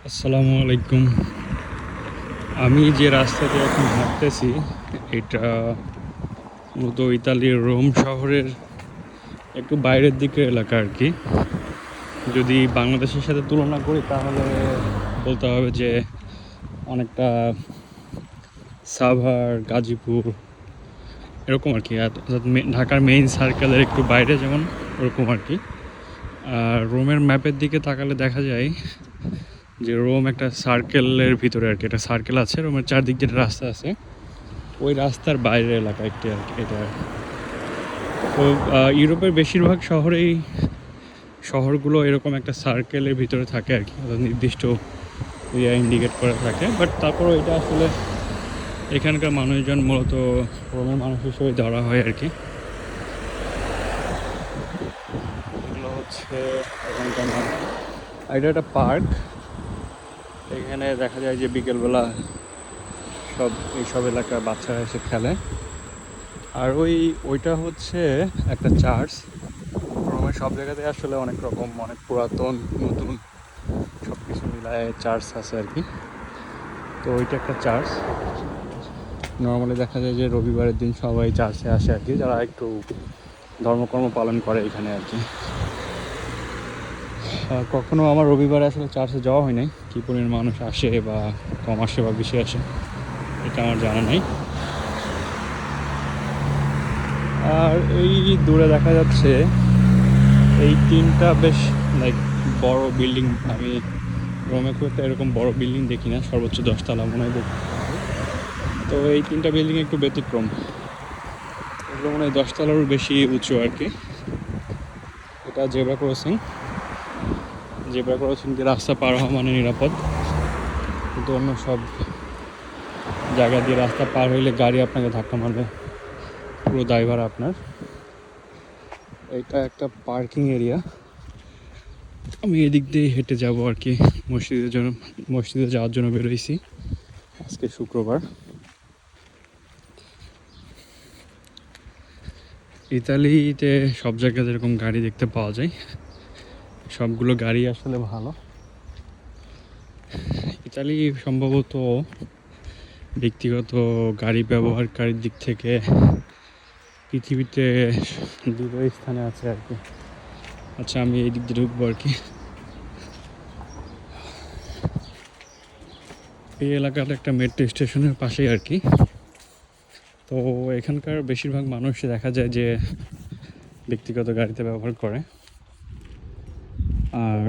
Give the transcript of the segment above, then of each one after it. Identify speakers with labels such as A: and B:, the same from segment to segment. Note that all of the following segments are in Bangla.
A: আসসালামু আলাইকুম। আমি যে রাস্তা দিয়ে এখন হাঁটতেছি এটা মূলত ইতালির রোম শহরের একটু বাইরের দিকের এলাকা আর কি। যদি বাংলাদেশের সাথে তুলনা করি তাহলে বলতে হবে যে অনেকটা সাভার, গাজীপুর এরকম আর কি। অর্থাৎ ঢাকার মেইন সার্কেলের একটু বাইরে যেমন ওরকম আর কি। আর রোমের ম্যাপের দিকে তাকালে দেখা যায় যে রোম একটা সার্কেলের ভিতরে আর কি। একটা সার্কেল আছে, রোমের চারদিক দিয়ে রাস্তা আছে, ওই রাস্তার বাইরের এলাকা একটি আর কি এটা। তো ইউরোপের বেশিরভাগ শহরগুলো এরকম একটা সার্কেলের ভিতরে থাকে আর কি, অর্থাৎ নির্দিষ্ট এরিয়া ইন্ডিকেট করা থাকে। বাট তারপরও এটা আসলে এখানকার মানুষজন মূলত রোমের মানুষ হিসেবে ধরা হয় আর কি। এগুলো হচ্ছে এখানকার মানুষ। এটা একটা পার্ক। এখানে দেখা যায় যে বিকেলবেলা এইসব এলাকার বাচ্চারা এসে খেলে। আর ওইটা হচ্ছে একটা চার্চ। রোমের সব জায়গাতে আসলে অনেক রকম, অনেক পুরাতন নতুন সব কিছু মিলায় চার্চ আছে আর কি। তো ওইটা একটা চার্চ। নর্মালি দেখা যায় যে রবিবারের দিন সবাই চার্চে আসে আর কি, যারা একটু ধর্মকর্ম পালন করে এখানে আর কি। কখনো আমার রবিবারে আসলে চার্চে যাওয়া হয় নাই। কী পরিমাণ মানুষ আসে বা কম আসে বা বেশি আসে এটা আমার জানা নাই। আর এই দূরে দেখা যাচ্ছে এই তিনটা বেশ লাইক বড় বিল্ডিং। আমি রোমে খুব একটা এরকম বড় বিল্ডিং দেখি না, সর্বোচ্চ 10 তলা মনে হয় দেখি। তো এই তিনটা বিল্ডিং একটু ব্যতিক্রম। এগুলো মনে হয় 10 তলারও বেশি উঁচু আর কি। এটা জেব্রা ক্রসিং। জেব্রা ক্রসিং দিয়ে রাস্তা পার হওয়া মানে নিরাপদ, কিন্তু অন্য সব জায়গা দিয়ে রাস্তা পার হইলে গাড়ি আপনাকে ধাক্কা মারবে, পুরো দায়ভার আপনার। এটা একটা পার্কিং এরিয়া। আমি এদিক দিয়ে হেঁটে যাব আর কি। মসজিদে যাওয়ার জন্য বেরোইছি। আজকে শুক্রবার। ইতালিতে সব জায়গায় যেরকম গাড়ি দেখতে পাওয়া যায়, সবগুলো গাড়ি আসলে ভালো। ইতালি সম্ভবত ব্যক্তিগত গাড়ি ব্যবহারকারীর দিক থেকে পৃথিবীতে দ্বিতীয় স্থানে আছে আর কি। আচ্ছা, আমি এই দিক দিয়ে ঢুকবো আর কি। এই এলাকাটা একটা মেট্রো স্টেশনের পাশেই আর কি। তো এখানকার বেশিরভাগ মানুষ দেখা যায় যে ব্যক্তিগত গাড়িতে ব্যবহার করে। আর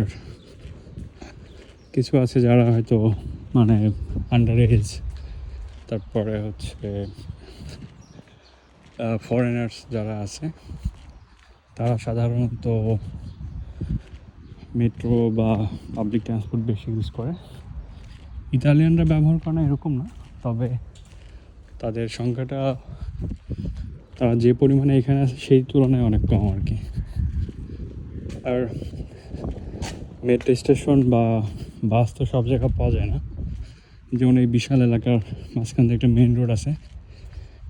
A: কিছু আছে যারা হয়তো মানে আন্ডার এজ, তারপরে হচ্ছে ফরেনার্স যারা আছে তারা সাধারণত মেট্রো বা পাবলিক ট্রান্সপোর্ট বেশি ইউজ করে। ইতালিয়ানরা ব্যবহার করে না এরকম না, তবে তাদের সংখ্যাটা, তারা যে পরিমাণে এখানে আছে সেই তুলনায় অনেক কম আর কি। আর মেট্রো স্টেশন বা বাস তো সব জায়গায় পাওয়া যায় না। যেমন এই বিশাল এলাকার মাঝখান দিয়ে একটা মেন রোড আছে,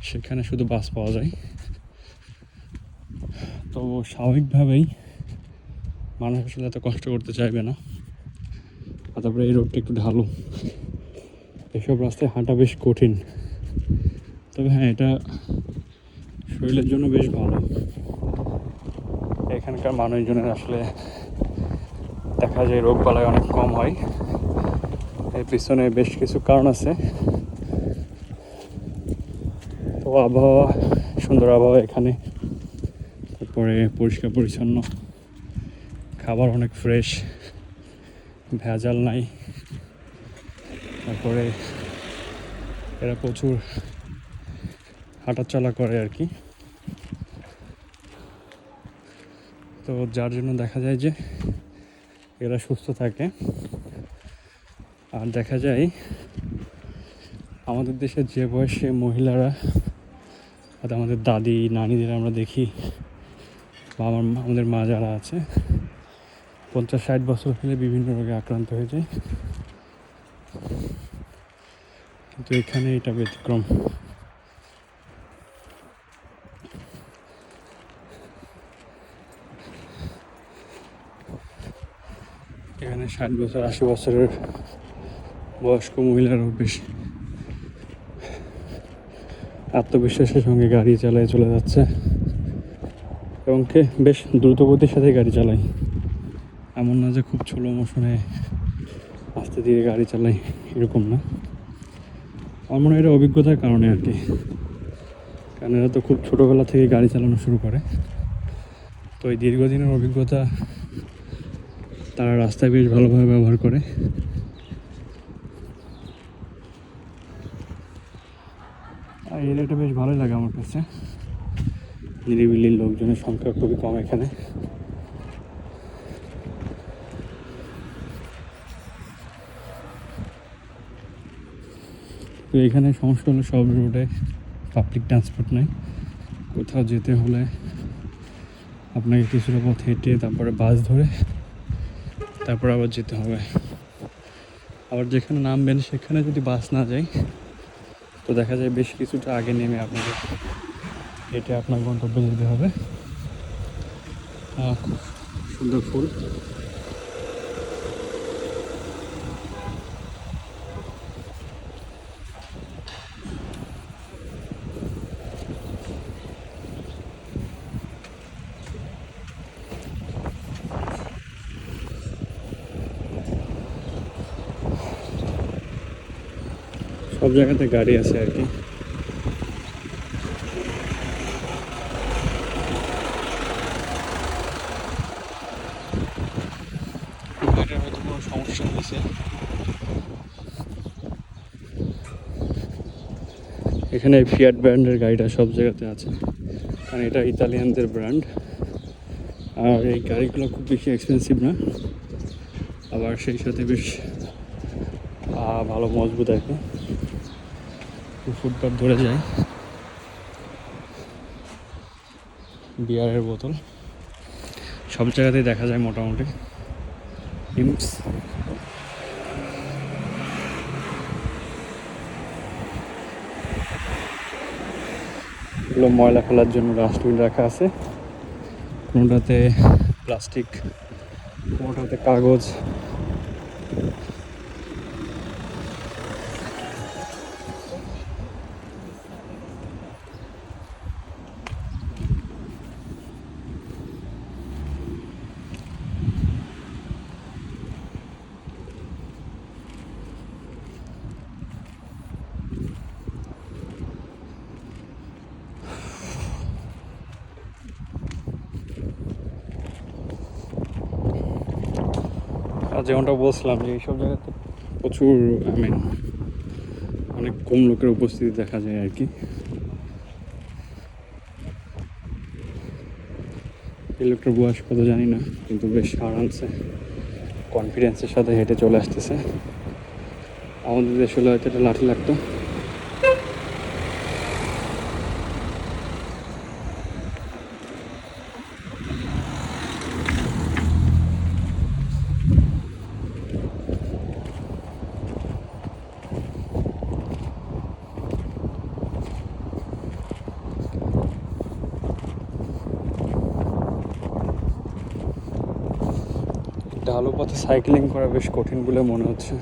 A: সেখানে শুধু বাস পাওয়া যায়। তো স্বাভাবিকভাবেই মানুষ আসলে এত কষ্ট করতে চাইবে না। আর তারপরে এই রোডটা একটু ঢালু, এসব রাস্তায় হাঁটা বেশ কঠিন। তবে হ্যাঁ, এটা শরীরের জন্য বেশ ভালো। এখানকার মানুষজনের আসলে দেখা যায় রোগবালাই অনেক কম হয়। এর পিছনে বেশ কিছু কারণ আছে। তো আবহাওয়া, সুন্দর আবহাওয়া এখানে, তারপরে পরিষ্কার পরিচ্ছন্ন, খাবার অনেক ফ্রেশ, ভেজাল নাই। তারপরে এরা প্রচুর হাঁটাচলা করে আর কি। তো যার জন্য দেখা যায় যে এরা সুস্থ থাকে। আর দেখা যায় আমাদের দেশের যে বয়সে মহিলারা, আর আমাদের দাদি নানিদের আমরা দেখি, বা আমাদের মা যারা আছে 50-60 বছর হলে বিভিন্ন রোগে আক্রান্ত হয়ে যায়, কিন্তু এখানে এটা ব্যতিক্রম। এখানে 60 বছর 80 বছরের বয়স্ক মহিলারাও বেশ আত্মবিশ্বাসের সঙ্গে গাড়ি চালায় চলে যাচ্ছে এবং বেশ দ্রুতগতির সাথে গাড়ি চালায়। এমন না যে খুব স্লো মোশনে আস্তে ধীরে গাড়ি চালায়, এরকম না। আমার মনে হয় এটা অভিজ্ঞতার কারণে আর কি, কারণ এরা তো খুব ছোটোবেলা থেকে গাড়ি চালানো শুরু করে, তো এই দীর্ঘদিনের অভিজ্ঞতা তারা রাস্তায় বেশ ভালোভাবে ব্যবহার করে। আর এই এরিয়াটা বেশ ভালোই লাগে আমার কাছে, নিরিবিলি, লোকজনের সংখ্যা খুবই কম এখানে। তো এখানে সমস্যা হলো সব রোডে পাবলিক ট্রান্সপোর্ট নেই। কোথাও যেতে হলে আপনাকে কিছুটা পথ হেঁটে তারপরে বাস ধরে তারপর আবার যেতে হবে। আবার যেখানে নামবেন সেখানে যদি বাস না যায় তো দেখা যায় বেশ কিছুটা আগে নেমে আপনাকে হেঁটে আপনার গন্তব্যে যেতে হবে। খুব সুন্দর ফুল। সব জায়গাতে গাড়ি আছে আর কি। এটার হয়তো কোনো সমস্যা হয়েছে। এখানে ফিয়াট ব্র্যান্ডের গাড়িটা সব জায়গাতে আছে, কারণ এটা ইতালিয়ানদের ব্র্যান্ড। আর এই গাড়িগুলো খুব বেশি এক্সপেন্সিভ না, আবার সেই সাথে বেশ ভালো মজবুত আর কি। ফুটপাথ ধরে যায়। বিয়ারের বোতল সব জায়গাতেই দেখা যায় মোটামুটি। ডিমস এগুলো ময়লা ফেলার জন্য ডাস্টবিন রাখা আছে, কোনোটাতে প্লাস্টিক, কোনোটাতে কাগজ। আর যেমনটা বলছিলাম যে এইসব জায়গাতে প্রচুর অনেক কম লোকের উপস্থিতি দেখা যায় আর কি। এই লোকটার বয়স কত জানি না, কিন্তু বেশ আরামসে কনফিডেন্সের সাথে হেঁটে চলে আসতেছে। আমাদের দেশে হলে হয়তো এটা লাঠি লাগতো। ঢালু পথে সাইক্লিং করা বেশ কঠিন বলে মনে হচ্ছে।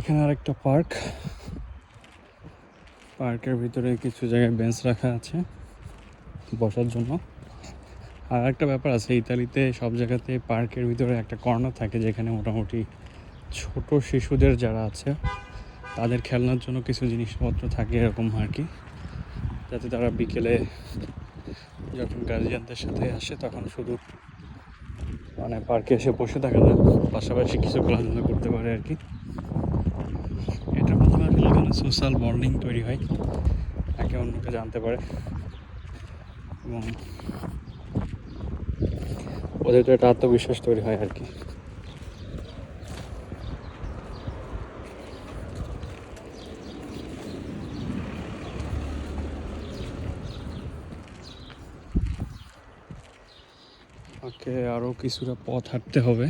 A: এখানে আরেকটা পার্ক, পার্কের ভিতরে কিছু জায়গায় বেঞ্চ রাখা আছে বসার জন্য। আর একটা ব্যাপার আছে, ইতালিতে সব জায়গাতে পার্কের ভিতরে একটা কর্নার থাকে যেখানে মোটামুটি ছোট শিশুদের যারা আছে তাদের খেলনার জন্য কিছু জিনিসপত্র থাকে এরকম আর কি, যাতে তারা বিকেলে যখন গার্জিয়ানদের সাথে আসে তখন শুধু পার্কে এসে বসে থাকে না, পাশাপাশি কিছু খেলাধুলা করতে পারে আর কি। এটার মাধ্যমে আসলে এখানে সোশ্যাল বন্ডিং তৈরি হয়, একে অন্যকে জানতে পারে এবং ওদের তো একটা আত্মবিশ্বাস তৈরি হয় আর কি। ওকে, আরও কিছুটা পথ হাঁটতে হবে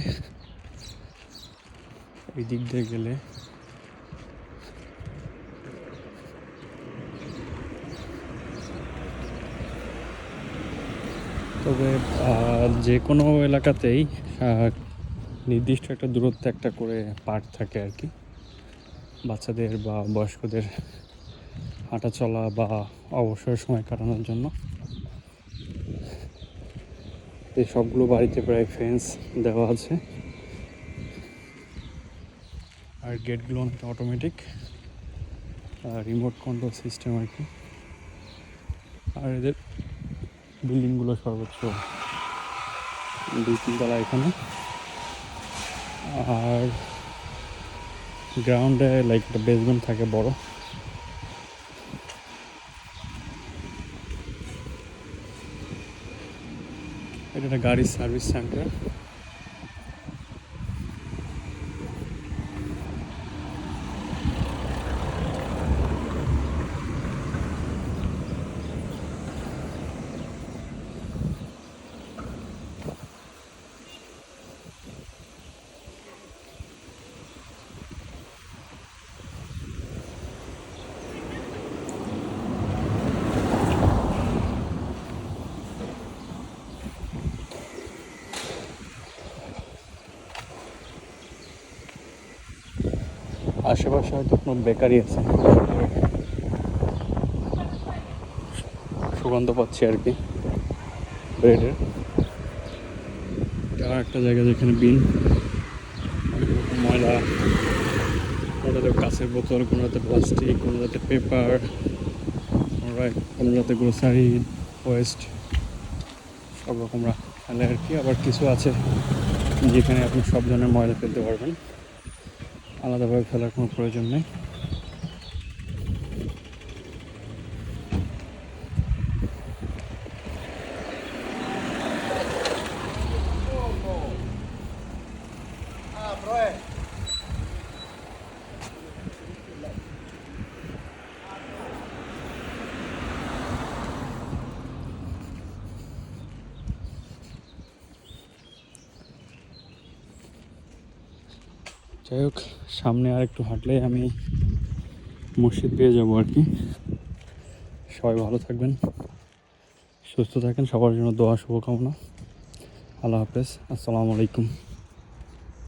A: ওই দিক দিয়ে গেলে। তবে যে কোনো এলাকাতেই নির্দিষ্ট একটা দূরত্বে একটা করে পার্ক থাকে আর কি, বাচ্চাদের বা বয়স্কদের হাঁটা চলা বা অবসর সময় কাটানোর জন্য। এই সবগুলো বাড়িতে প্রায় ফেন্স দেওয়া আছে, আর গেটগুলো অনেকটা অটোমেটিক, রিমোট কন্ট্রোল সিস্টেম আর কি। আর এদের বিল্ডিংগুলো সর্বোচ্চ 2-3 তলা এখানে। আর গ্রাউন্ডে লাইক একটা বেসমেন্ট থাকে বড়। এটা একটা গাড়ির সার্ভিস সেন্টার। আশেপাশে হয়তো কোনো বেকারি আছে, সুগন্ধ পাচ্ছি আর কি ব্রেডের। আর একটা জায়গা যেখানে বিন, ময়লা, কোনোটাতে কাঁচের বোতল, কোনোটাতে প্লাস্টিক, কোনোটাতে পেপার, কোনোটাতে গ্রোসারি ওয়েস্ট, সব রকম ফেলে আর কি। আবার কিছু আছে যেখানে আপনি সব ধরনের ময়লা ফেলতে পারবেন, আলাদাভাবে ফেলার কোনো প্রয়োজন নেই। যাই হোক, সামনে আর একটু হাঁটলেই আমি মসজিদ পেয়ে যাবো আর কি। সবাই ভালো থাকবেন, সুস্থ থাকেন, সবার জন্য দোয়া শুভকামনা। আল্লাহ হাফেজ, আসসালামু আলাইকুম।